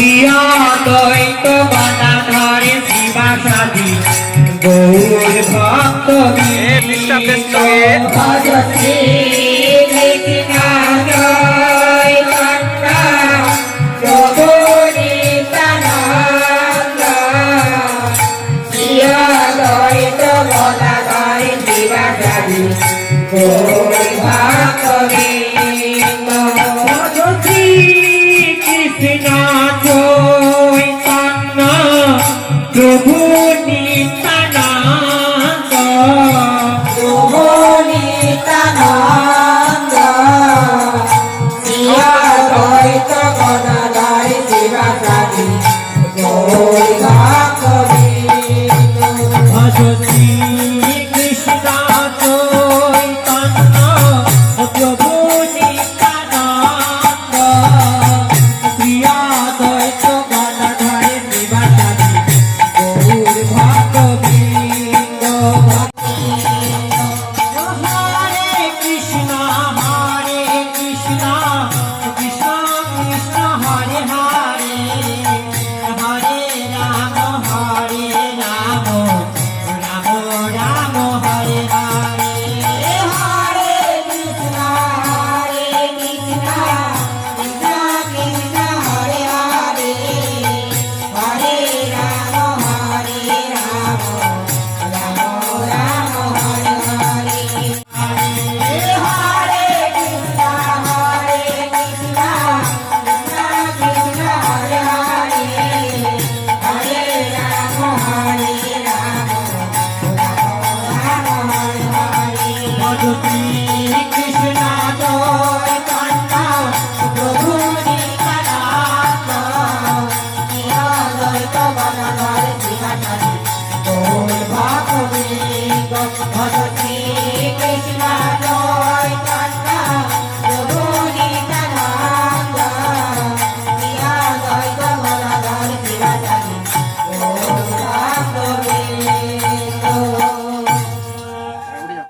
প্রিয় দ্বৈত গদাধরে শিবাসাদি গৌর ভক্ত ভজ শ্রী কৃষ্ণ জয় কৃষ্ণ প্রভু নিত্যানন্দ প্রিয় দ্বৈত গদাধরে শিবাসাদি গৌর ভক্ত ভজ শ্রী কৃষ্ণ চৈতন্য প্রভু